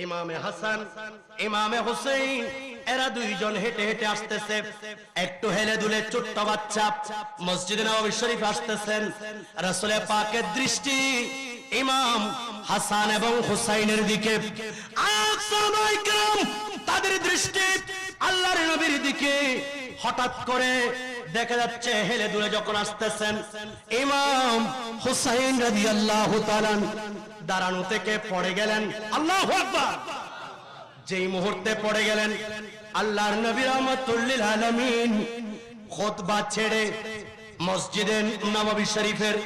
ইমামে হাসান ইমামে হুসাইন এরা দুইজন হেঁটে হেঁটে আসতেছে। একটু হেলে দুলে ছোট্ট বাচ্চা মসজিদে নববী শরীফ আসতেছেন। রাসূল পাকের দৃষ্টি ইমাম হাসান এবং হুসাইনের দিকে, সাহাবায়ে কেরাম তাদের দৃষ্টি আল্লাহর নবীর দিকে। হঠাৎ করে দেখা যাচ্ছে হেলে দুলে যখন আসতেছেন, ইমাম হুসাইন রাদিয়াল্লাহু তাআলা দাঁড়ানো থেকে পড়ে গেলেন। আল্লাহু আকবার। যেই মুহূর্তে পড়ে গেলেন, আল্লাহর নবী রাহমাতুল লিল আলামিন খুতবা ছেড়ে মসজিদে নববী শরীফের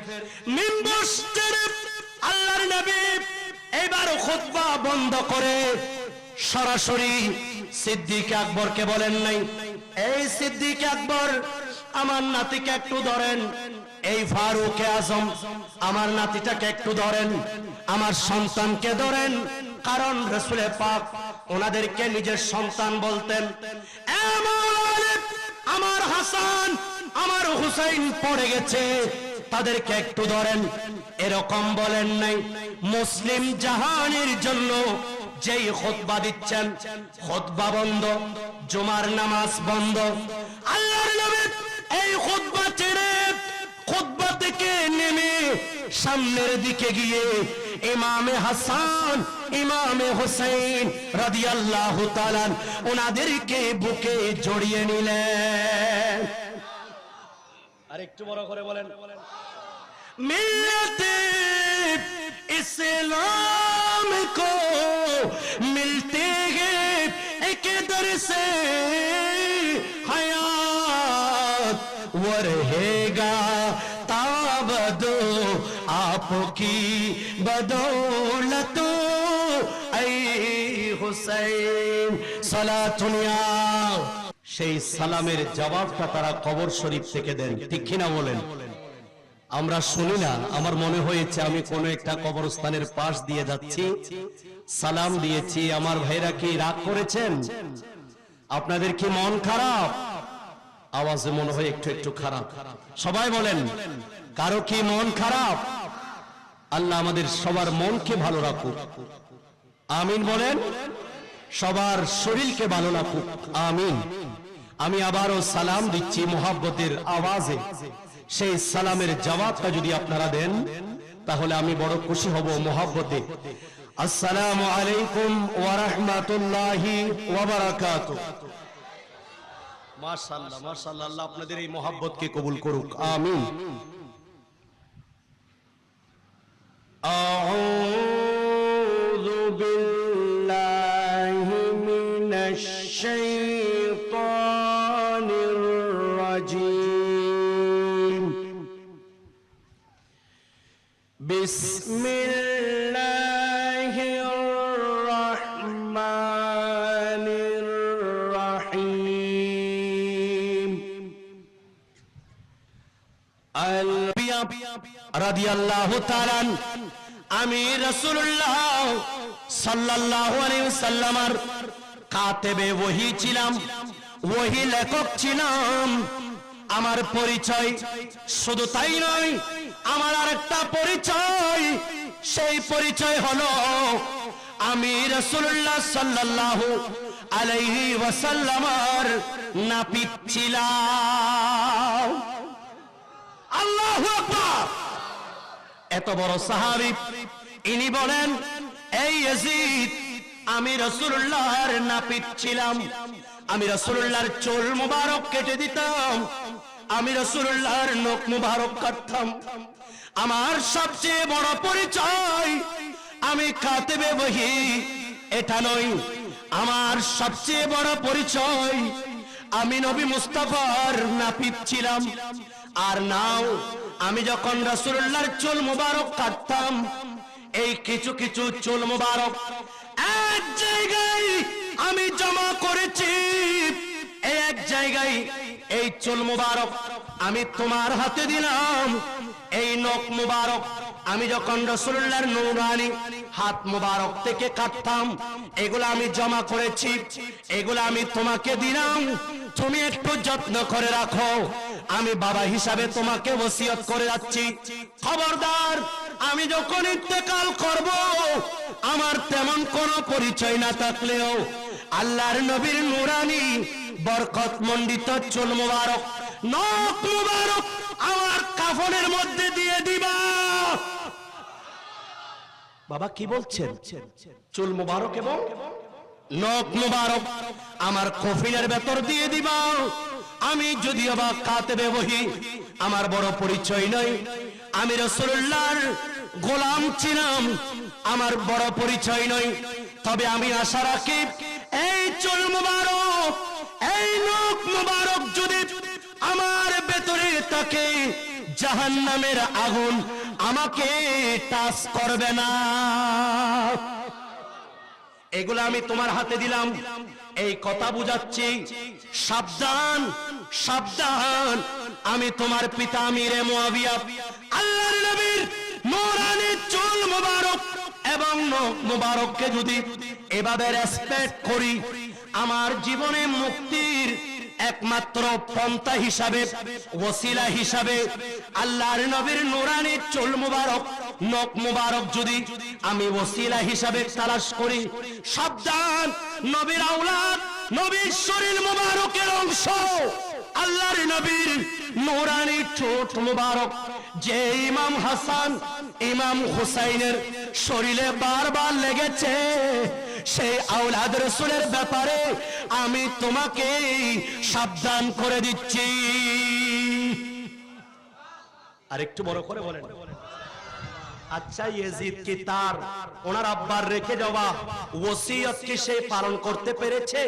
মিম্বর ছেড়ে আল্লাহর নবী এবার খুতবা বন্ধ করে সরাসরি সিদ্দিক আকবরকে বলেন নাই, এই সিদ্দিক আকবর আমার নাতিকে একটু ধরেন, এই ফারুক আজম আমার নাতিটাকে একটু ধরেন, আমার সন্তানকে ধরেন। কারণ রাসূল পাক ওনাদেরকে নিজের সন্তান বলতেন। আমার হাসান আমার হুসাইন পড়ে গেছে, তাদেরকে একটু ধরেন, এরকম বলেন নাই। মুসলিম জাহানের জন্য যেই খুতবা দিচ্ছেন, খুতবা বন্ধ, জুমার নামাজ বন্ধ। আল্লাহর নবী এই খুতবা ছেড়ে খুতবা থেকে নেমে সামনের দিকে গিয়ে ইমামে হাসান ইমামে হুসাইন রাদিয়াল্লাহু তাআলা ওনাদেরকে বুকে জড়িয়ে নিলেন। আর একটু বড় করে বলেন, মিল্লাতে इस्लाम को मिलते हैं एक दर से हयात वो रहेगा ताबदो आपकी बदौलत ऐ हुसैन सलातुनिया। সেই সালামের জবাবটা তারা কবর শরীফ থেকে দেন, ঠিক কিনা বলেন? আমরা শুনি না। আমার মনে হয়েছে আমি কোন একটা কবরস্থানের পাশ দিয়ে যাচ্ছি, সালাম দিয়েছি। আমার ভাইরা কি রাগ করেছেন? আপনাদের কি মন খারাপ? আওয়াজে মনে হয় একটু একটু খারাপ। সবাই বলেন, কারো কি মন খারাপ? আল্লাহ আমাদের সবার মনকে ভালো রাখুক, আমিন বলেন। সবার শরীরকে ভালো রাখুক, আমিন। আমি আবারও সালাম দিচ্ছি মুহাব্বতের আওয়াজে। সেই সালামের জবাবটা যদি আপনারা দেন তাহলে আমি বড় খুশি হব মুহাব্বতে। আসসালামু আলাইকুম ওয়া রাহমাতুল্লাহি ওয়া বারাকাতুহু। মাশাআল্লাহ মাশাআল্লাহ, আল্লাহ আপনাদের এই মুহাব্বতকে কবুল করুক, আমিন। আউযু বিল্লাহি মিনাশ শাইতানির রাজীম। বিসমিল্লাহির রহমানির রহিম। রাদিয়াল্লাহু তাআলা আমি রাসূলুল্লাহ সাল্লাল্লাহু আলাইহি ওয়াসাল্লামের কাতেবে ওহী ছিলাম, ওহী লেখক ছিলাম। আমার পরিচয় শুধু তাই নয়, আমার আরেকটা পরিচয়। সেই পরিচয় হলো আমি রাসূলুল্লাহ সাল্লাল্লাহু আলাইহি ওয়াসাল্লামের নাপিত ছিলাম। আল্লাহু আকবার। এত বড় সাহাবী, ইনি বলেন, এই ইয়াজিদ আমি রাসূলুল্লাহর নাপিত ছিলাম। আমি রাসূলুল্লাহর চুল মুবারক কেটে দিতাম, আমি রাসূলুল্লাহর নখ মুবারক কাটতাম। আমার সবচেয়ে বড় পরিচয় আমি কাতেবে ওহী এটা নয়, আমার সবচেয়ে বড় পরিচয় আমি নবী মুস্তাফার নাপিত ছিলাম। আর নাও আমি যখন রাসূলুল্লাহর চুল মুবারক কাটতাম, এই কিছু কিছু চুল মুবারক এক জায়গায় আমি জমা করেছি। এক জায়গায় এই চুল মুবারক আমি তোমার হাতে দিলাম। এই নখ মুবারক আমি যখন রাসূলুল্লাহর নূরানি হাত মুবারক থেকে কাটতাম, এগুলো আমি জমা করেছি, এগুলো আমি তোমাকে দিলাম, তুমি একটু যত্ন করে রাখো। আমি বাবা হিসাবে তোমাকে ওসিয়ত করে যাচ্ছি, খবরদার আমি যখন ইন্তেকাল করব, আমার তেমন কোনো পরিচয় না থাকলেও আল্লাহর নবীর নুরানি বরকত মণ্ডিত চুল মুবারক, নখ মুবারক আমার কাফনের মধ্যে দিয়ে দিবা। বাবা কি বলছেন? চুল মুবারক এবং নখ মুবারক আমার কফিনের ভেতর দিয়ে দিবা। আমি যদিও বা কাতেবে বহি, আমার বড় পরিচয় নয়, আমি রাসূলুল্লাহর গোলাম ছিলাম, আমার বড় পরিচয় নয়, তবে আমি আশা রাখি এই চুল মুবারক, এই নখ মুবারক যদি আমার ভেতরে থাকে, জাহান্নামের আগুন আমাকে টাচ করবে না। এগুলো আমি তোমার হাতে দিলাম, এই কথা বুঝাচ্ছি। সাবধান সাবধান, আমি তোমার পিতা আমিরে মুআবিয়া আল্লাহর নবীর নূরানি চুল মুবারক এবং নখ মুবারককে যদি এভাবে রেসপেক্ট করি, আমার জীবনে মুক্তির একমাত্র পন্থা হিসাবে, ওসিলা হিসাবে আল্লাহর নবীর নূরানি চুল মুবারক নখ মুবারক যদি আমি ওসিলা হিসাবে তালাশ করি, সাবধান, নবীর আওলাদ, নবীর শরীর মুবারকের অংশ আল্লাহর নবীর নূরানি ঠোঁট মুবারক যে ইমাম হাসান ইমাম হুসাইনের শরীরে বারবার লেগেছে, সেই আওলাদ রাসূলের ব্যাপারে আমি তোমাকে সাবধান করে দিচ্ছি। আর একটু বড় করে বলেন। আচ্ছা, ইয়াজিদ কি তার ওনার আব্বার রেখে যাওয়া ওসিয়ত কি সে পালন করতে পেরেছে?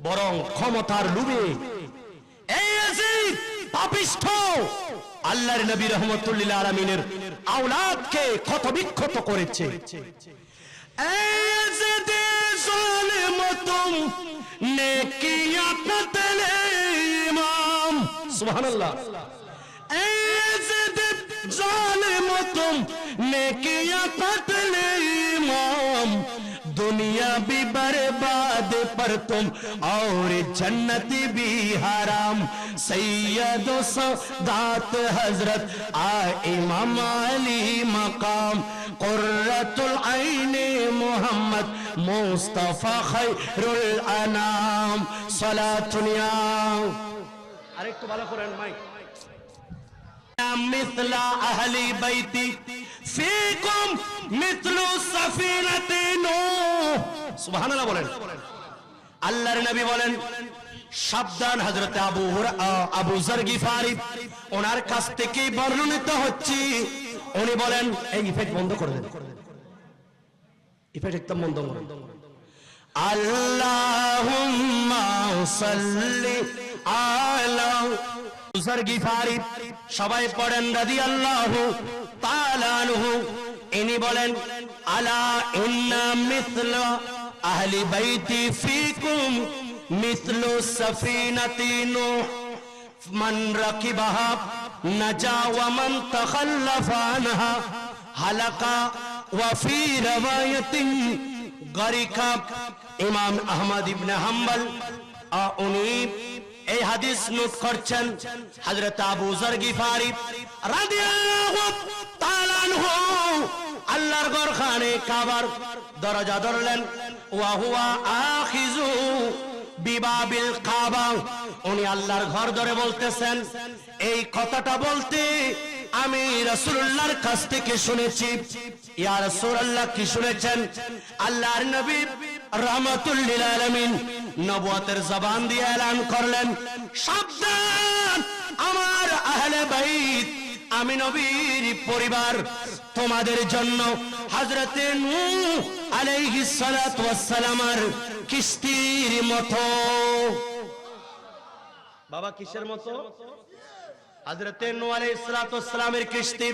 বরং ক্ষমতার লোভে এই ইয়াজিদ পাপিষ্ঠ আল্লাহর নবী রাহমাতুল লিল আলামিনের আওলাদকে ক্ষতবিক্ষত করেছে। এই ইয়াজিদ জালিমাতুম নেকিয়া কাতলে ইমাম, সুবহানাল্লাহ। এই ইয়াজিদ জালিমাতুম নেকিয়া কাতলে ইমাম, दुनिया भी बर्बाद पर तुम और जन्नत भी हराम। सैयद सादात हजरत आ इमाम अली मकाम, कुर्रतुल आइन मोहम्मद मुस्तफा खैरुल अनाम, सलातुनिया। আরেকটু ভালো করেন মাইক। मिथला अहली बैती फीकुम मिथलु सफीनति नूह, सुबहानाल्लाह বলেন। আল্লাহর নবী বলেন, সাবধান, হযরত আবু যর গিফারি ওনার কাছ থেকে বর্ণিত হচ্ছে, উনি বলেন, এই ইফেক্ট বন্ধ করে দেন, ইফেক্ট একদম বন্ধ করুন। আল্লাহুম্মা সাল্লি আলা যর গিফারি, সবাই পড়েন রাদিয়াল্লাহু তাআলা আনহু। ইনি বলেন, আলা ইন্না মিথলা আহলি বাইতি ফিকুম মিথলু সাফিনাতি নূহ, মান রাকিবাহা নাজা ওয়া মান তাখাল্লাফা আনহা হালাকা ওয়া ফি রাওয়ায়াতিন গারিকা। ইমাম আহমদ ইবনে হাম্বল উনি এই হাদিস নোট করছেন। হযরত আবু যর গিফারি রাদিয়াল্লাহু তাআলা আনহু আল্লাহর ঘরখানে কাবার দরজা ধরলেন, ওয়া হুয়া আখিযু বিবাবিল কাবা, উনি আল্লাহর ঘর ধরে বলতেছেন। এই কথাটা বলতে আমি রাসূলুল্লাহর কাছ থেকে শুনেছি। ইয়া রাসূলুল্লাহ, কি শুনেছেন? আল্লাহর নবী রাহমাতুল লিল আলামিন নবুয়তের জবান দিয়ে এলান করলেন, সাবধান আমার আহলে বাইত, আমি নবীর পরিবার, তোমাদের জন্য হযরতে নূহ আলাইহিস সালাতু ওয়াস সালামের কিস্তির মতো। বাবা কিসের মতো? হযরতে নূহ আলাইহিস সালাতু ওয়াস সালামের কিস্তি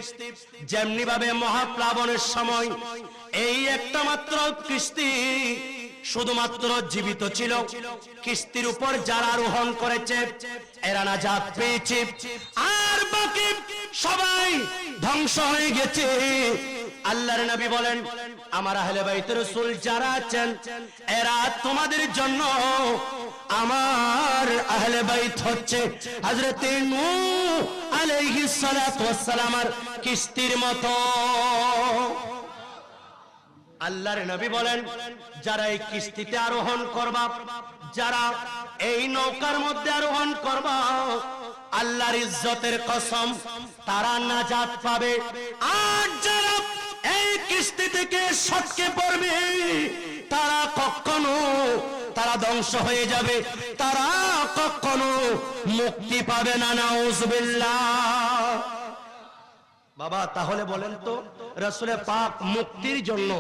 যেমনি ভাবে মহাপ্লাবনের সময় এই একটা মাত্র কিস্তি শুধুমাত্র জীবিত ছিল, কিস্তির উপর যারা আরোহণ করেছে এরা নাজাত পেয়েছে, আর বাকি সবাই ধ্বংস হয়ে গেছে। আল্লাহর নবী বলেন, আমার আহলে বাইতের রাসূল যারা আছেন এরা তোমাদের জন্য আমার আহলে বাইত হচ্ছে হযরতে নূহ আলাইহিস সালাতু ওয়াস সালামের কিস্তির মতো। আল্লাহর নবী বলেন, যারা এই কিস্তিতে আরোহণ করবা, যারা এই নৌকার মধ্যে আরোহণ করবা, আল্লাহর ইজ্জতের কসম তারা নাজাত পাবে। আর যারা এই কিস্তি থেকে সটকে পড়বে, তারা কখনো তারা ধ্বংস হয়ে যাবে, তারা কখনো মুক্তি পাবে না। নাউজুবিল্লাহ। বাবা তাহলে বলেন তো, রাসূল পাক মুক্তির জন্য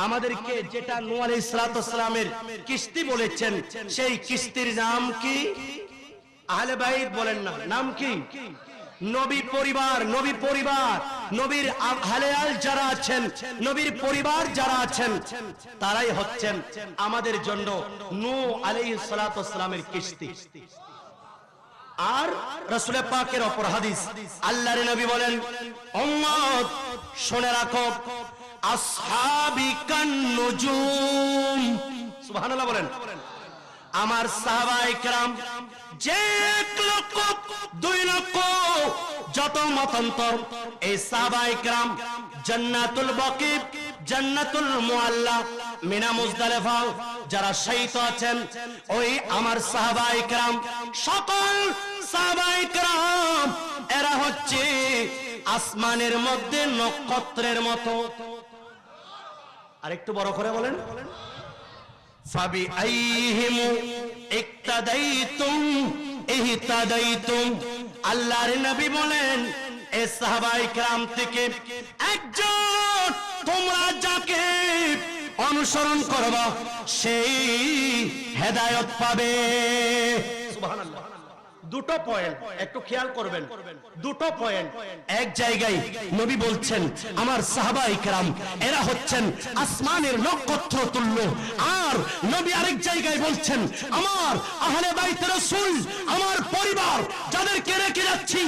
আমাদেরকে যেটা নূহ আলাইহিস সালাতু ওয়াস সালামের কিস্তি বলেছেন, সেই কিস্তির নাম কি? আহলে বাইত বলেন না, নাম কি? নবী পরিবার। নবী পরিবার, নবীর আহলেয়াল যারা আছেন, নবীর পরিবার যারা আছেন, তারাই হচ্ছেন আমাদের জন্য নূহ আলাইহিস সালাতু ওয়াস সালামের কিস্তি। আর রাসূল পাকের অপর হাদিস, আল্লাহর নবী বলেন, উম্মত শুনে রাখো, আসহাবি কান নুজুম। সুবহানাল্লাহ বলেন। আমার সাহাবায়ে কেরাম, যে 1 লক্ষ 2 লক্ষ যত মতান্তর, এই সাহাবায়ে কেরাম জান্নাতুল বাকি, জান্নাতুল মুআল্লা, মিনা মুজদালিফা যারা শহীদ আছেন, ওই আমার সাহাবায়ে কেরাম, সকল সাহাবায়ে কেরাম এরা হচ্ছে আসমানের মধ্যে নক্ষত্রের মতো। আরেকটু বড় করে বলেন, ফাবি আইহিম ইক্তাদাইতুম ইহতাদাইতুম। আল্লাহর নবী বলেন, এই সাহাবায়ে কেরাম থেকে একজন তোমরা যাকে অনুসরণ করবা, সেই হেদায়েত পাবে। সুবহানাল্লাহ। দুটো পয়েন্ট একটু খেয়াল করবেন, দুটো পয়েন্ট এক জায়গায় নবী বলছেন, আমার সাহাবায়ে কেরাম এরা হচ্ছেন আসমানের নক্ষত্র তুল্য। আর নবী আরেক জায়গায় বলছেন, আমার আহলে বাইত রাসূল, আমার পরিবার যাদেরকে রেখে যাচ্ছি,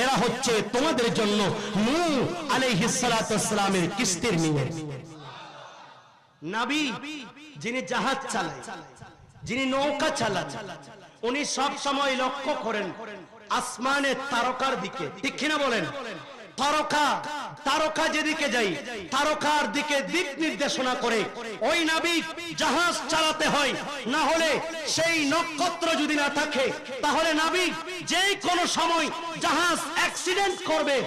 এরা হচ্ছে তোমাদের জন্য নূহ আলাইহিস সালাতু ওয়াস সালামের কিস্তির নিয়ে। নবী যিনি জাহাজ চালায়, যিনি নৌকা চালান, উনি সব সময় লক্ষ্য করেন আসমানের তারকার দিকে, ঠিক কিনা বলেন? তারকা, তারকা যেদিকে যাই, তারকার দিকে দিক নির্দেশনা করে ওই নাবিক জাহাজ চালাতে হয়। না হলে সেই নক্ষত্র যদি না থাকে, তাহলে নাবিক যেই কোনো সময় জাহাজ অ্যাক্সিডেন্ট করবে।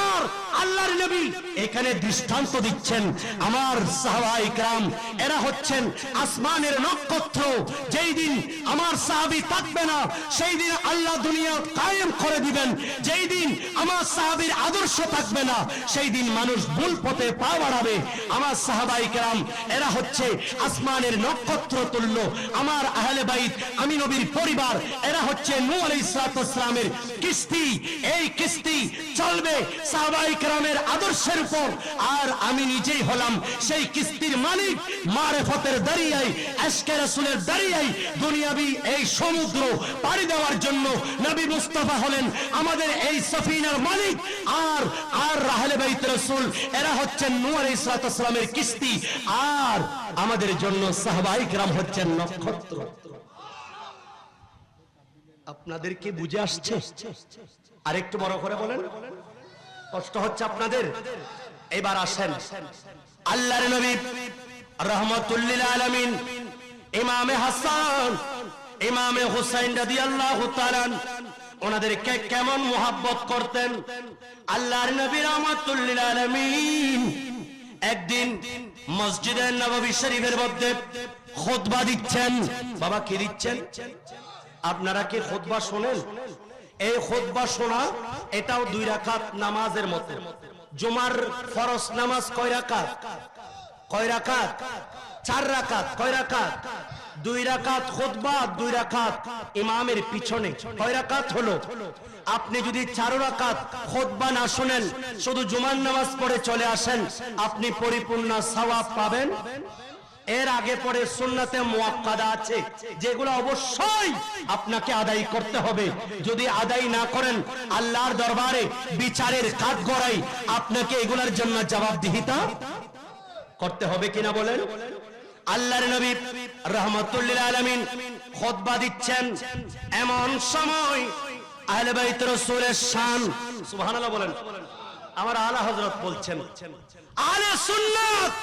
আর আল্লাহর নবী এখানে দৃষ্টান্ত দিচ্ছেন, আমার সাহাবায়ে কেরাম এরা হচ্ছেন আসমানের নক্ষত্র। যেই দিন আমার সাহাবী থাকবে না, সেই দিন আল্লাহ দুনিয়া কায়েম করে দিবেন। যেই দিন আমার সাহাবীর আদর্শ থাকবে না, সেই দিন মানুষ ভুল পথে পা বাড়াবে। আমার সাহাবায়ে কেরাম এরা হচ্ছে আসমানের নক্ষত্র তুল্য। আমার আহলে বাইত, আমি নবীর পরিবার, এরা হচ্ছে নূহ আলাইহিস সালাতু ওয়াস সালামের কিস্তি। এই কিস্তি চলবে সাহাবায়ে কেরামের আদর্শের উপর। আর আমি নিজেই হলাম সেই কিস্তির মালিক। মারিফতের দরিয়ায়, আশকে রাসূলের দরিয়ায় দুনিয়াবি এই সমুদ্র পাড়ি দেওয়ার জন্য নবী মুস্তাফা হলেন আমাদের এই সফিনার মালিক। আর আহলে বাইত রাসূল এরা হচ্ছেন নূহ আলাইহিস সালাতু ওয়াস সালামের কিস্তি। আর আমাদের জন্য সাহাবায়ে কেরাম হচ্ছেন নক্ষত্র। আপনাদের কি বুঝে আসছে? আরেকটু বড় করে বলেন, কষ্ট হচ্ছে আপনাদের? এবার আসেন, আল্লাহর নবী রাহমাতুল লিল আলামিন ইমামে হাসান, ইমামে হুসাইন রাদিয়াল্লাহু তাআলা ওনাদেরকে কেমন মুহাব্বত করতেন। আল্লাহর নবী রাহমাতুল লিল আলামিন একদিন মসজিদে নববী শরীফের মধ্যে খুতবা দিচ্ছেন। বাবা কি দিচ্ছেন? আপনারা কি খুতবা শোনেন? এই খুতবা শোনা এটাও 2 রাকাত নামাজের মতো। জুমার ফরজ নামাজ কয় রাকাত? কয় রাকাত? 4 রাকাত। কয় রাকাত? 2 রাকাত খুতবা, 2 রাকাত ইমামের পিছনে। কয় রাকাত হলো? আপনি যদি 4 রাকাত খুতবা না শুনেন, শুধু জুমার নামাজ পড়ে চলে আসেন, আপনি পরিপূর্ণ সওয়াব পাবেন। এর আগে পরে সুন্নাতে মুআক্কাদা আছে, যেগুলো অবশ্যই আপনাকে আদায় করতে হবে। যদি আদায় না করেন, আল্লাহর দরবারে বিচারের কাঠগড়ায় আপনাকে এগুলোর জন্য জবাবদিহিতা করতে হবে কিনা বলেন? আল্লাহর নবী রাহমাতুল লিল আলামিন খুতবা দিচ্ছেন। এমন সময় আহলে বাইত রাসূলের শান, সুবহানাল্লাহ বলেন, আমার আলা হযরত বলছেন, আহলে সুন্নাত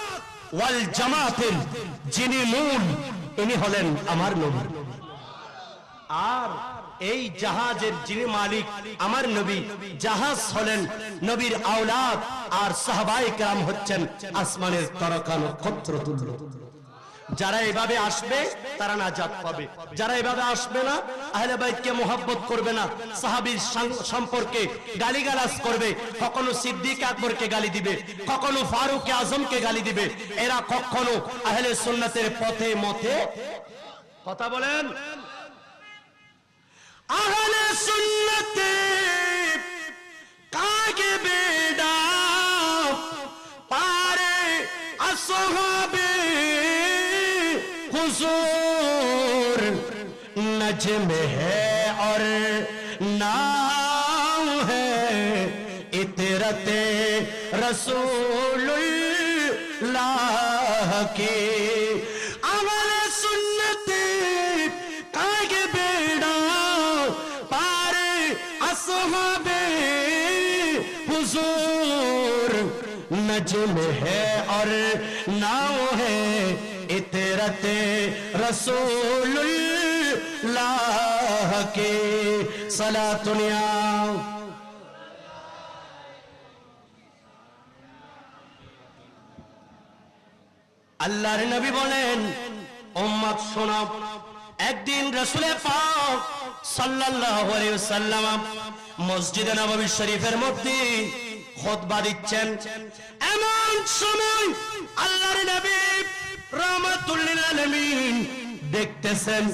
ওয়াল জামাতের যিনি মূল, ইনি হলেন আমার নবী। আর এই জাহাজের যিনি মালিক আমার নবী, জাহাজ হলেন নবীর আওলাদ, আর সাহাবায়ে কেরাম হচ্ছেন আসমানের তারকা নক্ষত্র তুল্য। যারা এভাবে আসবে তারা নাজাত পাবে, যারা এভাবে আসবে না, আহলে বাইতকে মুহাব্বত করবে না, সাহাবীর সম্পর্কে গালিগালাজ করবে, কখনো সিদ্দিক আকবরকে গালি দিবে, কখনো ফারুক আজমকে গালি দিবে, এরা কখনো আহলে সুন্নাতের পথে মতে কথা বলেন। আহলে সুন্নতে কাগে বেডা পারে আসহাবে हुजूर नजम है और नाम है इतरते रसूलुल्लाह के। अमल सुन्नते कागे बेड़ा पारे असहाबे हुजूर नजम है और नाम है इतरते रसूलुल्लाह के। सलातुनिया আল্লাহর নবী বলেন, উম্মত শোনো, একদিন রাসূল পাক সাল্লাল্লাহু আলাইহি ওয়াসাল্লাম মসজিদে নববী শরীফের মধ্যে খুতবা দিচ্ছেন। এমন সময় আল্লাহর নবী রাহমাতুল লিল আলামিন দেখতেছেন,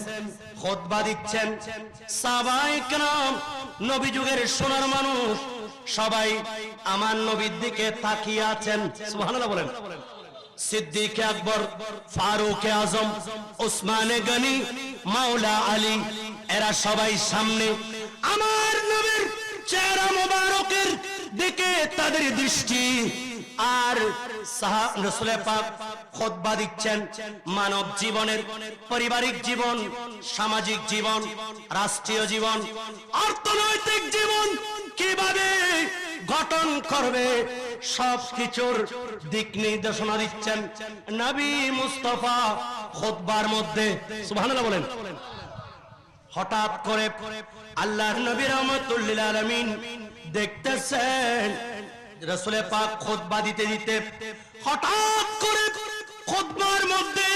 খুতবা দিচ্ছেন, সাহাবায়ে কেরাম নবী যুগের সোনার মানুষ সবাই আমার নবীর দিকে তাকিয়ে আছেন, সুবহানাল্লাহ বলেন। সিদ্দিক আকবর, ফারুক আজম, ওসমান গনি, মাওলা আলী, এরা সবাই সামনে আমার নবীর চেহারা মোবারকের দিকে তাদের দৃষ্টি। আর রাসূল পাক খুতবা দিচ্ছেন মানব জীবনের, পারিবারিক জীবন, সামাজিক জীবন, রাষ্ট্রীয় জীবন, অর্থনৈতিক জীবন কিভাবে গঠন করবে সবকিছুর দিক নির্দেশনা দিচ্ছেন নবী মুস্তাফা খুতবার মধ্যে, সুবহানাল্লাহ বলেন। হঠাৎ করে আল্লাহর নবী রাহমাতুল লিল আলামিন দেখতেছেন রাসূল পাক খুতবা দিতে দিতে হঠাৎ করে খুতবার মধ্যে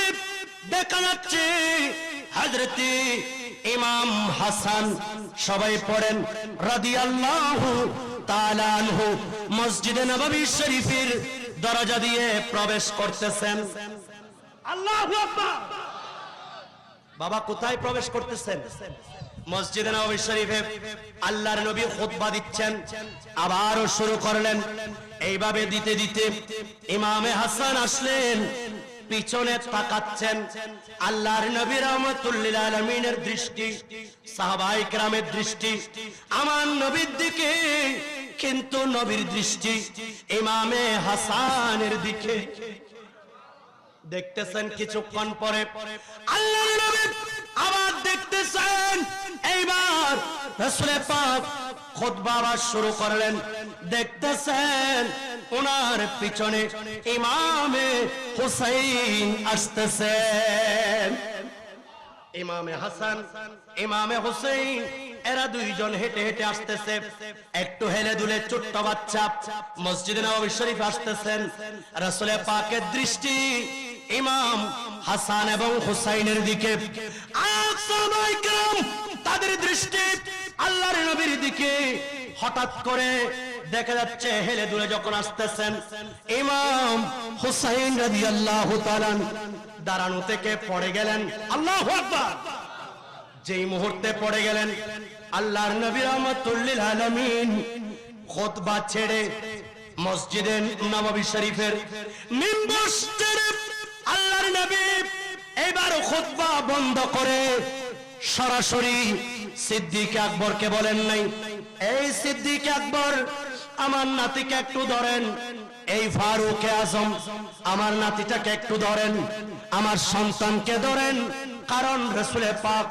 দেখা যাচ্ছে হযরতে ইমাম হাসান, সবাই পড়েন রাদিয়াল্লাহু তাআলা আনহু, মসজিদে নববী শরীফের দরজা দিয়ে প্রবেশ করতেছেন। আল্লাহু আকবার। বাবা কোথায় প্রবেশ করতেছেন? মসজিদে নববী শরীফে। আল্লাহর নবী খুতবা দিচ্ছেন, আবারও শুরু করলেন। এইভাবে দিতে দিতে ইমামে হাসান আসলেন, পিছনে তাকাচ্ছেন। আল্লাহর নবী রাহমাতুল লিল আলামিনের দৃষ্টি, সাহাবায়ে কেরামের দৃষ্টি আমার নবীর দিকে, কিন্তু নবীর দৃষ্টি ইমামে হাসানের দিকে। দেখতেছেন কিছুক্ষণ পরে আল্লাহর নবী আবার দেখতেছেন। এইবার রাসূল পাক খুতবা আবার শুরু করলেন। দেখতেছেন ওনার পিছনে ইমামে হুসাইন আসতেছেন। ইমামে হাসান, ইমামে হুসাইন, এরা দুইজন হেঁটে হেঁটে আসতেছে। একটু হেলে দুলে ছোট্ট বাচ্চা মসজিদে নববী শরীফ আসতেছেন। রাসূল পাকের দৃষ্টি ইমাম হাসান এবং হুসাইনের দিকে, আর সাহাবায়ে কেরাম তাদের দৃষ্টি আল্লাহর নবীর দিকে। হঠাৎ করে দেখা যাচ্ছে হেলে দুলে যখন আসতেছেন ইমাম হুসাইন রাদিয়াল্লাহু তাআলা দাঁড়ানো থেকে পড়ে গেলেন। আল্লাহু আকবার। যেই মুহূর্তে পড়ে গেলেন আল্লাহর নবী রাহমাতুল লিল আলামিন খুতবা ছেড়ে মসজিদে নববী শরীফের মিম্বার ছেড়ে আল্লাহর নবী এবার খুতবা বন্ধ করে সরাসরি সিদ্দিক আকবরকে বলেন নাই, এই সিদ্দিক আকবর আমার নাতিকে একটু ধরেন, এই ফারুক আজম আমার নাতিটাকে একটু ধরেন, আমার সন্তানকে ধরেন, কারণ রাসূল পাক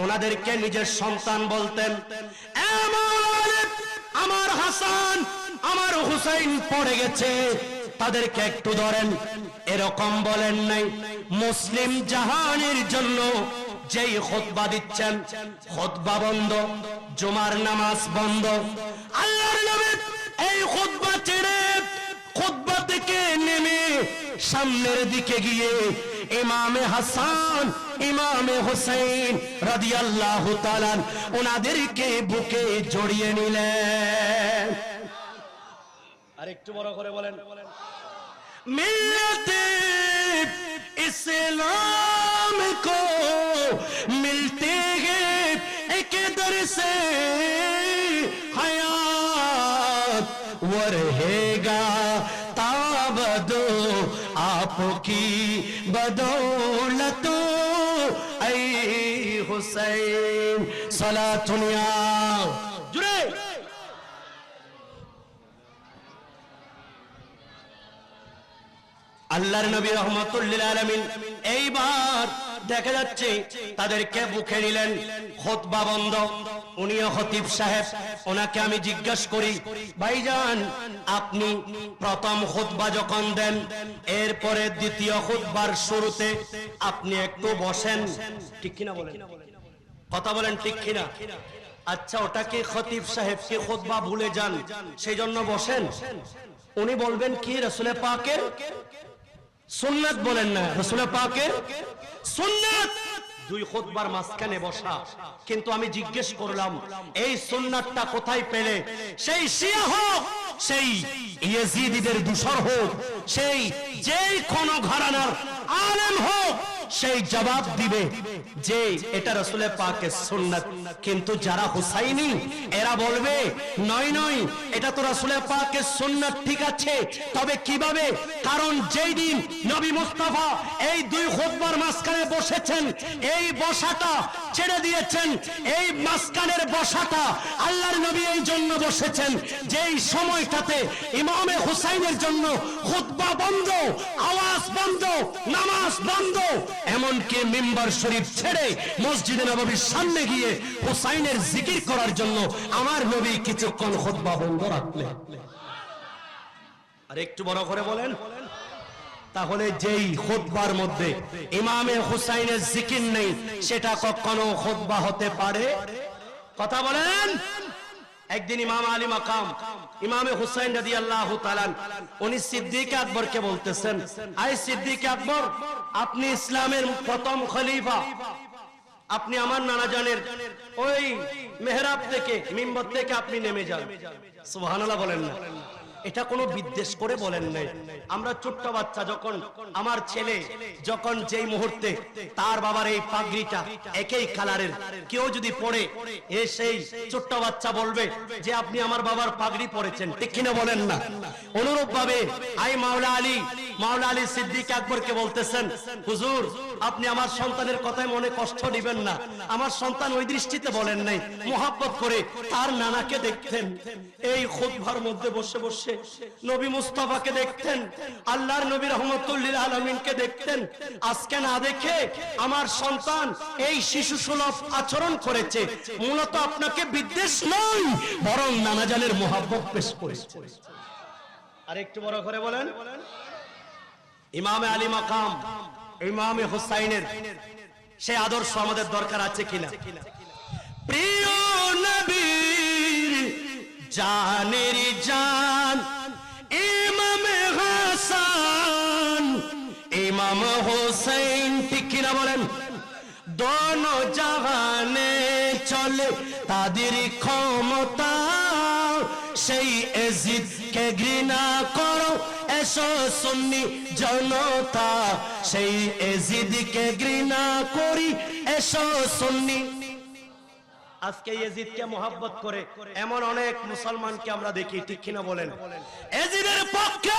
ওনাদেরকে নিজের সন্তান বলতেন। আমার হাসান আমার হুসাইন পড়ে গেছে, তাদেরকে একটু ধরেন, এরকম বলেন নাই। মুসলিম জাহানের জন্য যেই খুতবা দিচ্ছেন, খুতবা বন্ধ, জুমার নামাজ বন্ধ। আল্লাহর নবী এই খুতবা ছেড়ে খুতবা থেকে নেমে সামনের দিকে গিয়ে ইমামে হাসান ইমামে হুসাইন রাদিয়াল্লাহু তাআলা ওনাদেরকে বুকে জড়িয়ে নিলেন। আরেকটু বড় করে বলেন, মিল্লাতে इस्लाम को मिलते हैं एक दर से हयात वो रहेगा ताबदो आपकी बदौलत ऐ हुसैन सलातुनिया जुड़े। আল্লাহর নবী রহমাতুল্লিল আলামিন এইবার দেখা যাচ্ছে তাদেরকে বুকে নিলেন, খুতবা বন্ধ। উনিও খতিব সাহেব, ওনাকে আমি জিজ্ঞাসা করি, ভাইজান আপনি প্রথম খুতবা যখন দেন, এরপরে দ্বিতীয় খুতবার শুরুতে আপনি একটু বসেন, ঠিক কিনা বলেন? কথা বলেন ঠিক কিনা? আচ্ছা, ওটা কি খতিব সাহেব কি খুতবা ভুলে যান সেই জন্য বসেন? উনি বলবেন কি রাসূল পাকের সুন্নাত, বলেন না রাসূল পাকের সুন্নাত, দুই খুতবার মাঝখানে বসা। কিন্তু আমি জিজ্ঞেস করলাম এই সুন্নাতটা কোথায় পেলে? সেই শিয়া হোক, সেই ইয়াজিদিদের দূষর হোক, সেই যেই কোন ঘরানার আলেম হোক, সেই জবাব দিবে যে এটা রাসূল পাকের সুন্নাত। কিন্তু যারা হুসাইনি এরা বলবে নয় নয়, এটা তো রাসূল পাকের সুন্নাত, ঠিক আছে, তবে কিভাবে? কারণ যেই দিন নবী মুস্তাফা এই দুই খুতবার মাঝখানে বসেছেন, এই বসাটা ছেড়ে দিয়েছেন। এই মাঝখানের বসাটা আল্লাহর নবী এই জন্য বসেছেন যেই সময়টাতে ইমামে হুসাইনের জন্য খুতবা বন্ধ, আওয়াজ বন্ধ, নামাজ বন্ধ, এমনকি মিম্বার শরীফ ছেড়ে মসজিদে নববীর সামনে গিয়ে হুসাইনের জিকির করার জন্য আমার নবী কিছুক্ষণ খুতবা বন্ধ রাখলেন। আর একটু বড় করে বলেন, তাহলে যেই খুতবার মধ্যে ইমামে হুসাইনের জিকির নেই সেটা কখনো খুতবা হতে পারে? কথা বলেন। একদিন ইমাম আলী মাকাম ইমামে হুসাইন রাদিয়াল্লাহু তাআলা উনি সিদ্দিক আকবরকে বলতেছেন, আই সিদ্দিক আকবর, আপনি ইসলামের প্রথম খলিফা, আপনি আমার নানা জানের ওই মেহরাব থেকে মিম্বর থেকে আপনি নেমে যান। সুবহানাল্লাহ বলেন না? এটা কোনো বিদ্বেষ করে বলেন নাই। আমরা ছোট্ট বাচ্চা যখন, আমার ছেলে যখন যেই মুহূর্তে তার বাবার এই পাগড়িটা একই কালারের কেউ যদি পড়ে, সেই ছোট্ট বাচ্চা বলবে যে আপনি আমার বাবার পাগড়ি পরেছেন, ঠিক কিনা বলেন না? অনুরূপ ভাবে আই মাওলা আলী সিদ্দিক আকবরকে বলতেছেন, হুজুর আপনি আমার সন্তানের কথায় মনে কষ্ট দিবেন না, আমার সন্তান ওই দৃষ্টিতে বলেন নাই, মোহাব্বত করে তার নানাকে দেখতেন, এই খুতবার মধ্যে বসে বসে নবী মুস্তাফাকে দেখতেন, আল্লাহর নবী রহমাতুল্লিল আলামিনকে দেখতেন। আজকে না দেখে আমার সন্তান এই শিশু সুলভ আচরণ করেছে, মূলত আপনাকে বিদ্বেষ নয় বরং নানাজানের মোহাব্বত পেশ করেছে। আর একটু বড় করে বলেন, ইমামে আলী মাকাম ইমামে হুসাইনের সেই আদর্শ আমাদের দরকার আছে কিনা? প্রিয় নবীর জানের জান ইমামে হাসান ইমাম হুসাইন, ঠিক কিনা বলেন? দোনো জাহানে চলে তাদের ক্ষমতা, সেই এজিদকে ঘৃণা করো এসো সুন্নি জনতা, সেই এজিদকে ঘৃণা করি এসো সুন্নি। আজকে ইয়াজিদকে মোহাব্বত করে এমন অনেক মুসলমানকে আমরা দেখি, ঠিক কিনা বলেন? ইয়াজিদের পক্ষে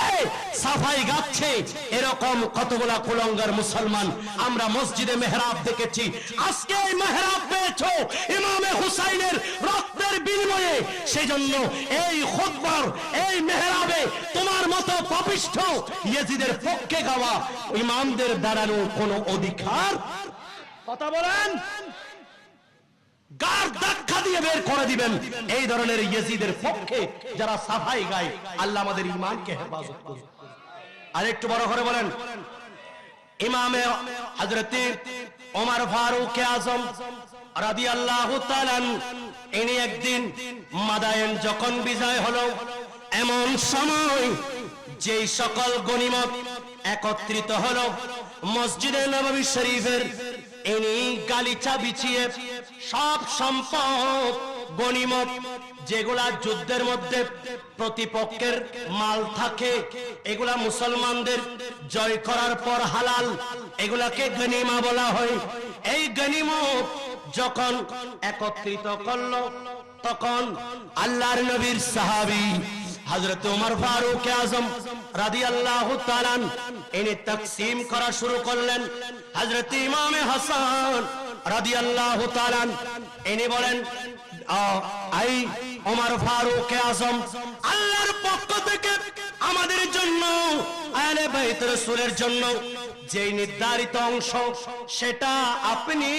সাফাই গাচ্ছে এরকম কতগুলা কুলঙ্গার মুসলমান আমরা মসজিদে মেহরাব দেখেছি। আজকে এই মেহরাব পেয়েছো ইমামে হুসাইনের রক্তের বিনিময়ে, সেজন্য এই খুতবার এই মেহরাবে তোমার মতো পাপিষ্ঠ ইয়াজিদের পক্ষে গাওয়া ইমামদের দাঁড়ানোর কোনো অধিকার? কথা বলেন, গার ধাক্কা দিয়ে বের করে দিবেন এই ধরনের ইয়াজিদের পক্ষে যারা সাফাই গায়। আল্লাহ আমাদের ঈমানকে হেফাজত করুন। আর একটু বড় করে বলেন, ইমামে হযরত ওমর ফারুক আযম রাদিয়াল্লাহু তাআলা ইনি একদিন মাদায়েন যখন বিজয় হলো, এমন সময় যেই সকল গনিমত একত্রিত হলো মসজিদে নববী শরীফের, ইনি গালিচা বিছিয়ে সব সম্পদ গনিমত যেগুলা যুদ্ধের মধ্যে প্রতিপক্ষের মাল থাকে, এগুলা মুসলমানদের জয় করার পর হালাল, এগুলাকে গনিমা বলা হয়। এই গনিমত যখন একত্রিত করলো, তখন আল্লাহর নবীর সাহাবী হযরত ওমর ফারুক আযম রাদিয়াল্লাহু তাআলা ইনি তাকসীম করা শুরু করলেন। হযরত ইমামে হাসান রাদিয়াল্লাহু তাআলা ইনি বলেন, আই ওমর ফারুক আযম, আল্লাহর পক্ষ থেকে আমাদের জন্য আহলে বাইত রাসূলের জন্য যে নির্ধারিত অংশ সেটা আপনি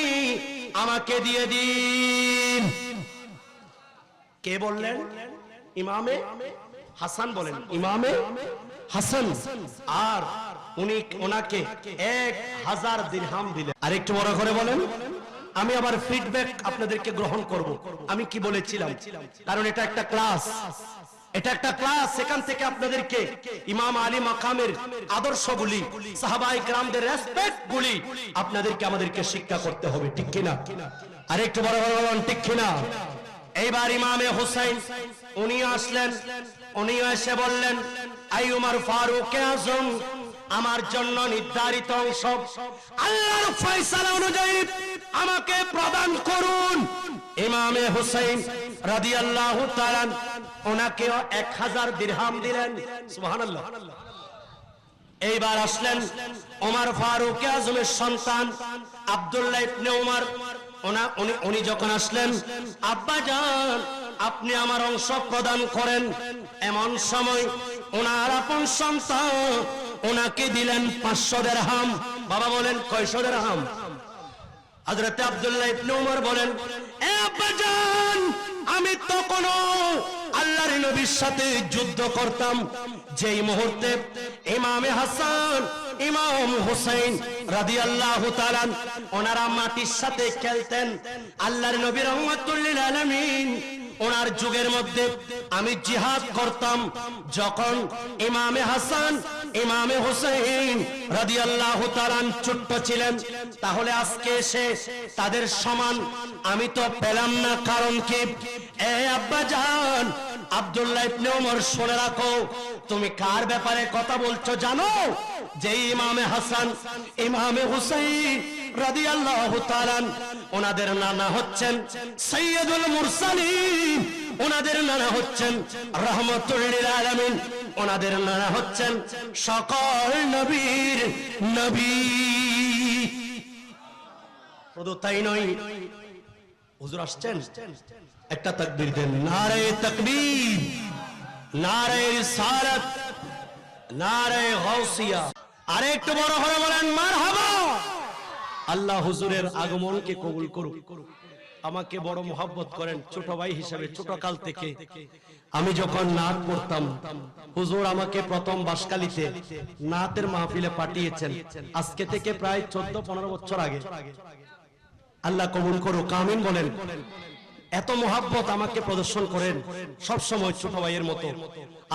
আমাকে দিয়ে দিন। কে বললেন? ইমামে হাসান বলেন, ইমামে হাসান। আর উনি ওনাকে 1000 দিরহাম দিলেন। আর একটু বড় করে বলেন, আমি আবার ফিডব্যাক আপনাদেরকে গ্রহণ করব আমি কি বলেছিলাম, কারণ এটা একটা ক্লাস, এটা একটা ক্লাস। সেখান থেকে আপনাদেরকে ইমাম আলী মাকামের আদর্শগুলি, সাহাবায়ে কেরামদের রেসপেক্ট গুলি আপনাদেরকে আমাদেরকে শিক্ষা করতে হবে, ঠিক কিনা? আর একটু বড় বড় বলেন, ঠিক কিনা? এইবার ইমামে হুসাইন উনি আসলেন, উনি এসে বললেন, আই ওমর ফারুক আযম, আমার জন্য নির্ধারিত অংশ আল্লাহর ফয়সালা অনুযায়ী আমাকে প্রদান করুন। ইমামে হুসাইন রাদিয়াল্লাহু তাআলা ওনাকে 1000 দিরহাম দিলেন। সুবহানাল্লাহ। এইবার আসলেন ওমর ফারুক আযমের সন্তান আব্দুল্লাহ ইবনে ওমর, উনি যখন আসলেন, আব্বা জান আপনি আমার অংশ প্রদান করেন। এমন সময় ওনার আপন সন্তান ওনাকে দিলেন 500 দিরহাম। বাবা বলেন, কয়শো দিরহাম? হযরত আব্দুল্লাহ ইবনে ওমর বলেন, এ আব্বা জান, আমি তখনও আল্লাহর নবীর সাথে যুদ্ধ করতাম, যেই মুহূর্তে ইমামে হাসান ইমাম হুসাইন রাদিয়াল্লাহু তাআলা ওনারা মাটির সাথে খেলতেন। আল্লাহর নবী রাহমাতুল লিল আলামিন ওনার যুগের মধ্যে আমি জিহাদ করতাম। যখন ইমামে হাসান ইমামে হুসাইন রাদিয়াল্লাহু তাআলা ছোট্ট ছিলেন, তাহলে আজকে এসে তাদের সমান আমি তো পেলাম না। কারণ কি? এ আব্বা জান, আব্দুল্লাহ ইবনে ওমর শুনে রাখো, তুমি কার ব্যাপারে কথা বলছো জানো? যে ইমামে হাসান ইমামে হুসাইন রাদিয়াল্লাহু তাআলা ওনাদের নানা হচ্ছেন সাইয়্যিদুল মুরসালিন, ওনাদের নানা হচ্ছেন রাহমাতুল লিল আলামিন, ওনাদের নানা হচ্ছেন সকল নবীর নবী। শুধু তাই নয়, হুজুর আসছেন, একটা তাকবীর দেন। নারে তাকবীর, নারে রিসালাত, নারে গাউসিয়া। আর একটু বড় করে বলেন মারহাবা। আল্লাহ হুজুরের আগমনকে কবুল করুক। আমাকে বড় মোহাব্বত করেন ছোট ভাই হিসেবে। ছোট কাল থেকে আমি যখন নাত পড়তাম, হুজুর আমাকে প্রথম বাসকালীতে নাতের মাহফিলে পাঠিয়েছেন, আজকে থেকে প্রায় 14-15 বছর আগে। আল্লাহ কবুল করুক, আমিন বলেন। এত মোহাব্বত আমাকে প্রদর্শন করেন সব সময় ছোট ভাইয়ের মতো।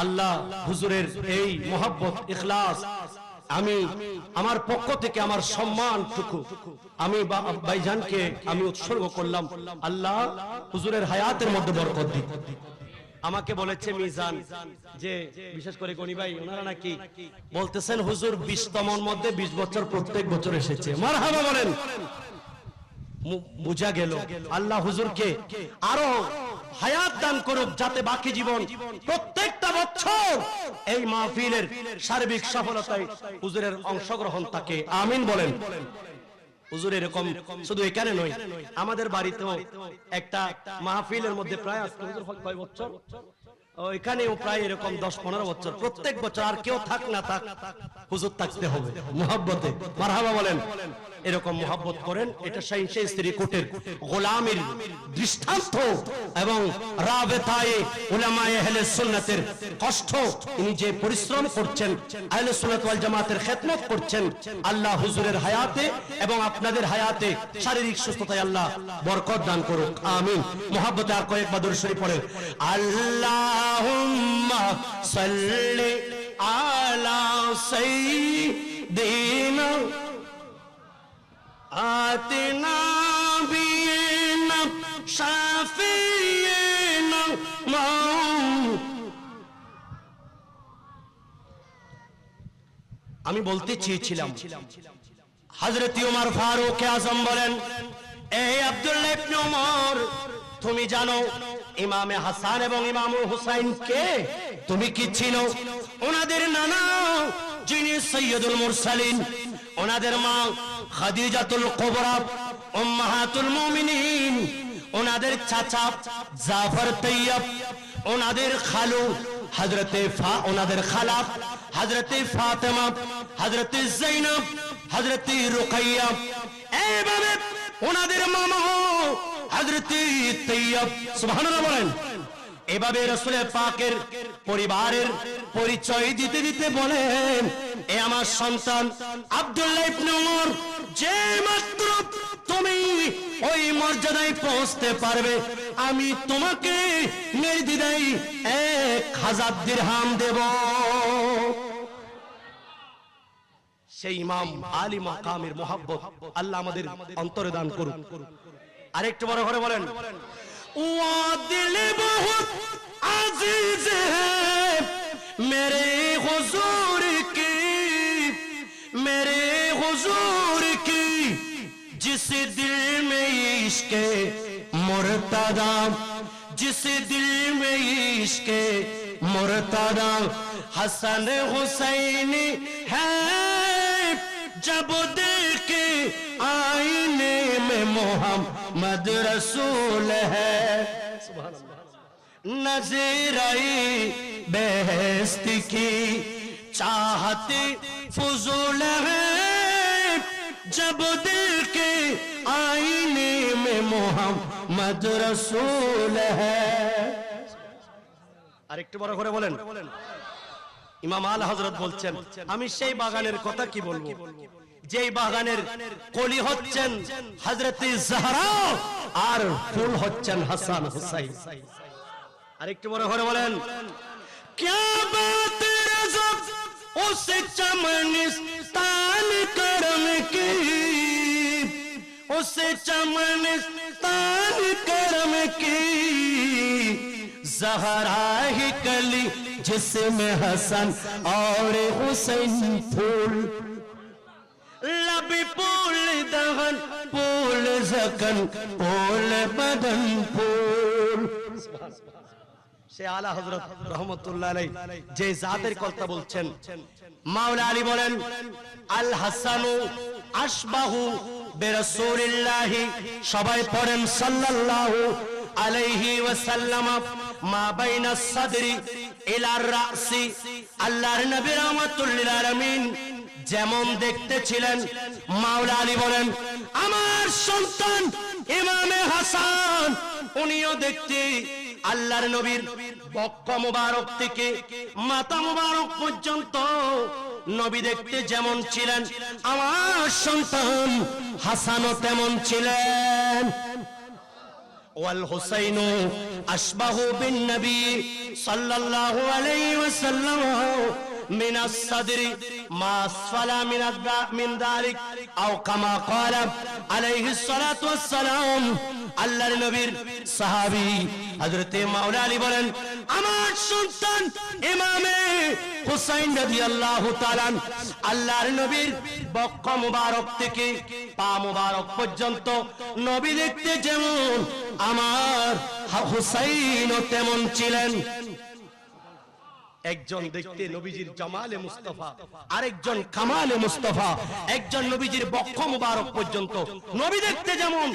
আল্লাহ হুজুরের এই মোহাব্বত, ইখলাস আমি আমার পক্ষ থেকে আমার সম্মানটুকু আমি ভাইজানকে আমি উৎসর্গ করলাম। আল্লাহ হুজুরের হায়াতের মধ্যে বরকত দিক। আমাকে বলেছে মিজান যে বিশেষ করে গনি ভাই ওনারা নাকি বলতেছেন হুজুর 20তম মধ্যে 20 বছর প্রত্যেক বছর এসেছে। মারহাবা বলেন। বুঝা গেল আল্লাহ হুজুরকে আরো হায়াত দান করুক, যাতে বাকি জীবন প্রত্যেকটা বছর এই মাহফিলের সার্বিক সফলতায় হুজুরের অংশগ্রহণ থাকে। আমিন বলেন। হুজুর এরকম শুধু এখানে নয়, আমাদের বাড়িতেও একটা মাহফিলের মধ্যে প্রায় আজকে হুজুর কয় বছর, এখানেও প্রায় এরকম 10-15 বছর, প্রত্যেক বছর আর কেউ থাক না থাক হুজুর থাকতে হবে মুহাব্বতে। মারহাবা বলেন। এরকম মুহাব্বত করেন, এটা সেই স্ত্রী কোটের গোলামীর দৃষ্টান্ত এবং রাবেতায়ে উলামায়ে আহলে সুন্নাতের কষ্ট, ইনি যে পরিশ্রম করছেন, আহলে সুন্নাত ওয়াল জামাতের খেদমত করছেন, আল্লাহ হুজুরের হায়াতে এবং আপনাদের হায়াতে শারীরিক সুস্থতায় আল্লাহ বরকত দান করুক। আমিন। মুহাব্বতে আর কয়েকবার দরুদ শরীফ পড়েন। আল্লাহুম্মা সাল্লি আলা সাইয়্যিদিনা আতিনা বিনা শাফিয়িনা আমি বলতে চেয়েছিলাম, হযরত ওমর ফারুক আযম বলেন, এই আব্দুল্লাহ ইবনে ওমর, তুমি জানো ইমামে হাসান এবং ইমামুল হুসাইন কে? তুমি কি চিনো ওনাদের নানা যিনি সৈয়দুল মুরসালিন, ওনাদের মা খাদিজাতুল কুবরা উম্মাহাতুল মুমিনিন, ওনাদের চাচা জাফর তাইয়্যিব, ওনাদের খালু ওনাদের খালা হযরতে ফাতেমা, হযরতে যায়েনব, হযরতে রুকাইয়া, এইভাবে ওনাদের মামা হযরতে তাইয়্যিব, সুবহানাল্লাহ বলেন। এভাবে রাসূল পাকের পরিবারের পরিচয় দিতে দিতে বলেন, এ আমার সন্তান আব্দুল্লাহ ইবনে ওমর, যে মাত্র তুমি ওই মর্যাদায় পৌঁছতে পারবে, আমি তোমাকে নির্দ্বিধায় 1000 দিরহাম দেব। সেই ইমাম আলী মাকামের মুহাব্বত আল্লাহ আমাদের অন্তরে দান করুন। আরেকটু বড় করে বলেন, ও দিল বহুত আজিজ হ্যায় মেরে হুজুর কি, मेरे हुजूर की, जिस दिल में इश्क मुर्तदा, जिस दिल में इश्क मुर्तदा हसन हुसैन है, जब देखे आईने में मोहम्मद रसूल है, नजर आई बेहस्त की चाहते फजूल है, जब दिल के आईने में मोहम्मद रसूल है। আরেকটু বড় করে বলেন। ইমাম আলা হযরত বলছেন, আমি সেই বাগানের কথা কি বলবো, যেই বাগানের কলি হচ্ছেন হযরতে জাহরা আর ফুল হচ্ছেন হাসান হুসাইন। আরেকটু বড় করে বলেন, क्या बात रज़ब उस चमनिस्तान करम की, उस चमनिस्तान करम की, ज़हरा ही कली जिसमें हसन और हुसैन फूल, लब फूल दहन फूल ज़कन फूल बदन फूल। সে আলা হযরত রাহমাতুল্লাহ আলাইহি যে জাতের কথা বলছেন, মাওলা আলী বলেন, আল হাসানু আশবাহু বিরাসূলিল্লাহ, সবাই পড়েন সাল্লাল্লাহু আলাইহি ওয়াসাল্লাম, মা বাইনা সাদরি ইলা রাসি, আল্লাহর নবী রাহমাতুল লিল আলামিন যেমন দেখতে ছিলেন, মাওলা আলী বলেন, আমার সন্তান ইমামে হাসান উনিও দেখতে আল্লাহর নবীর বক্ষ মুবারক থেকে মাথা মুবারক পর্যন্ত নবী দেখতে যেমন ছিলেন, আমার সন্তান হাসানও তেমন ছিলেন। ওয়াল হুসাইনু আশবাহু বিন নবী সাল্লাল্লাহু আলাইহি ওয়াসাল্লাম, মিনাস সাদরি মা আসফালা মিন যালিক আও কামা ক্বালা আলাইহিস সালাতু ওয়াস সালাম। আল্লাহর নবীর সাহাবী হযরতে মাওলা আলী বলেন, আমার সন্তান ইমামে হুসাইন রাদিয়াল্লাহু তাআলা আল্লাহর নবীর বক্ষ মুবারক থেকে পা মুবারক পর্যন্ত নবী দেখতে যেমন আমার হুসাইনও তেমন ছিলেন। একজন দেখতে নবীজির জামালে মুস্তাফা, আরেকজন কামালে মুস্তাফা। একজন নবীজির বক্ষ মুবারক পর্যন্ত নবী দেখতে যেমন,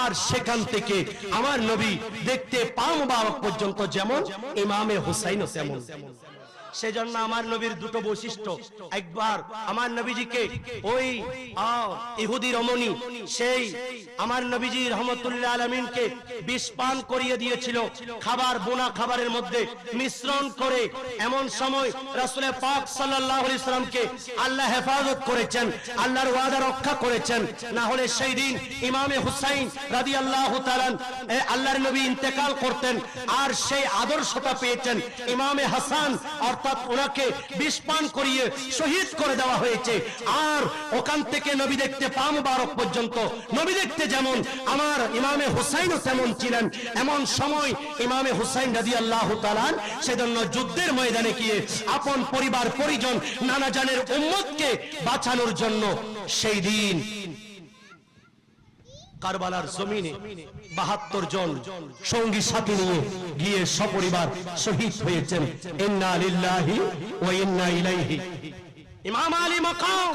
আর সেখান থেকে আমার নবী দেখতে পা মুবারক পর্যন্ত যেমন, ইমামে হুসাইনও তেমন। সেজন্য আমার নবীর দুটো বৈশিষ্ট্য। একবার আমার নবীজিকে ওই ইহুদি রমণী সেই আমার নবীজি রহমতুল্লাহ আলামিনকে বিষ পান করিয়ে দিয়েছিল, খাবার বোনা খাবারের মধ্যে মিশ্রণ করে। এমন সময় রাসূল পাক সাল্লাল্লাহু আলাইহি সাল্লামকে আল্লাহ হেফাজত করেছেন, আল্লাহর ওয়াদা রক্ষা করেছেন। না হলে সেই দিন ইমামে হুসাইন রাদিয়াল্লাহু তাআলা আল্লাহর নবী ইন্তেকাল করতেন। আর সেই আদর্শটা পেয়েছেন ইমামে হাসান, অর্থাৎ ওনাকে বিষ পান করিয়ে শহীদ করে দেওয়া হয়েছে। আর ওখান থেকে নবী দেখতে পা মুবারক পর্যন্ত নবী দেখতে যেমন, আমার ইমামে হুসাইনও তেমন ছিলেন। এমন সময় ইমামে হুসাইন রাদিয়াল্লাহু তাআলা সেজন্য যুদ্ধের ময়দানে গিয়ে আপন পরিবার পরিজন নানা জানের উম্মতকে বাঁচানোর জন্য সেই দিন কারবালার জমিনে ৭২ জন সঙ্গী সাথী নিয়ে গিয়ে সপরিবার শহীদ হয়েছেন। ইন্না লিল্লাহি ওয়া ইন্না ইলাইহি। ইমাম আলী মাকাম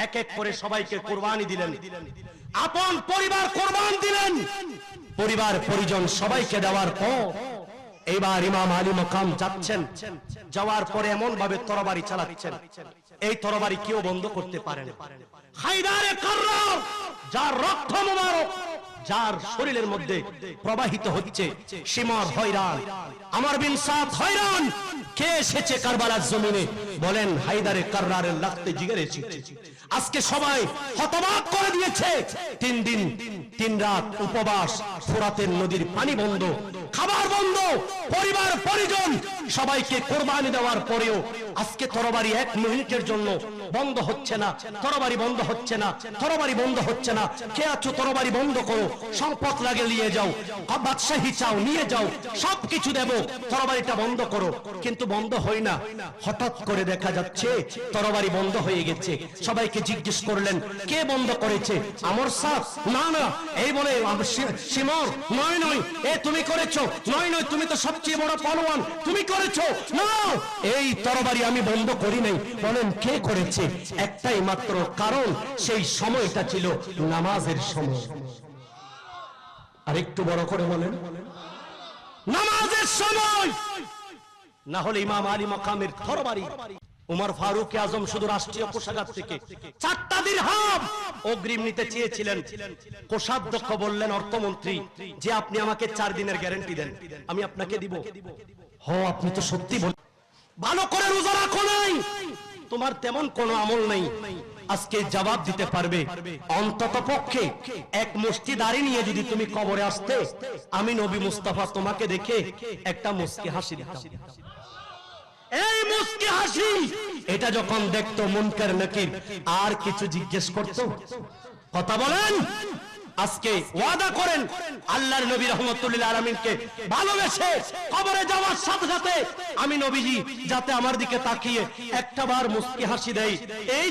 এক এক করে সবাইকে কুরবানি দিলেন, আপন পরিবার কুরবান দিলেন। পরিবার পরিজন সবাইকে দেওয়ার পর এবার ইমাম আলী মাকাম যাচ্ছেন। যাওয়ার পরে এমন ভাবে তরবারি চালাচ্ছেন, এই তরবারি কেউ বন্ধ করতে পারে না। হায়দারে কাররার, যার রক্ত মুবারক যার শরীরের মধ্যে প্রবাহিত হচ্ছে, শিমর হয়রান, আমর বিন সাদ হয়রান। কে এসেছে কারবালার জমিনে? বলেন হায়দারে কাররারের লাগতে জিগরে এসেছে। আজকে সবাই হতবাক করে দিয়েছে। 3 দিন 3 রাত উপবাস, ফোরাতের নদীর পানি বন্ধ, খাবার বন্ধ, পরিবার পরিজন সবাইকে কুরবানি দেওয়ার পরেও আজকে তরবারি 1 মিনিটের জন্য বন্ধ হচ্ছে না। তরবারি বন্ধ হচ্ছে না, তরবারি বন্ধ হচ্ছে না। কে আছো তরবারি বন্ধ করো, সম্পদ লাগে নিয়ে যাও, বাদশাহী চাও নিয়ে যাও, সবকিছু দেব, তরবারিটা বন্ধ করো। কিন্তু বন্ধ হয় না। হঠাৎ করে দেখা যাচ্ছে তরবারি বন্ধ হয়ে গেছে। সবাইকে জিজ্ঞেস করলেন কে বন্ধ করেছে? আমর সাহেব, না না, এই বলে শিমর, নয় নয়, এ তুমি করেছো, নয় নয়, তুমি তো সবচেয়ে বড় পালোয়ান, তুমি করেছো, না এই তরবারি আমি বন্ধ করি নাই। বলেন কে করেছে? একটাই মাত্র কারণ, সেই সময়টা ছিল নামাজের সময়। আর একটু বড় করে বলেন, নামাজের সময়। না হলে ইমাম আলী মাকামের তরবারি উমর ফারুক আজম শুধু রাষ্ট্রীয় কোষাগার থেকে 4টা দিরহাম অগ্রিম নিতে চেয়েছিলেন। কোষাধ্যক্ষ বললেন অর্থমন্ত্রী যে আপনি আমাকে 4 দিনের গ্যারান্টি দেন, আমি আপনাকে দিব। আপনি তো সত্যি বলেন, ভালো করে রোজা রাখো নাই, তোমার তেমন কোনো আমল নেই, আজকে জবাব দিতে পারবে। অন্তত পক্ষে 1 মুষ্টি দাড়ি নিয়ে যদি তুমি কবরে আসতে, আমি নবী মুস্তাফা তোমাকে দেখে একটা মুস্কি হাসি দিতাম। এই মুস্কি হাসি, এটা যখন দেখতো মুনকার নাকির আর কিছু জিজ্ঞেস করতো? কথা বলেন। আজকে ওয়াদা করেন আল্লাহর নবী রহমতুল্লাহ আলামিনকে ভালোবেসে কবরে যাওয়ার সাথে সাথে আমি নবীজি যাতে আমার দিকে তাকিয়ে একটা বার মুস্কি হাসি দেয়, এই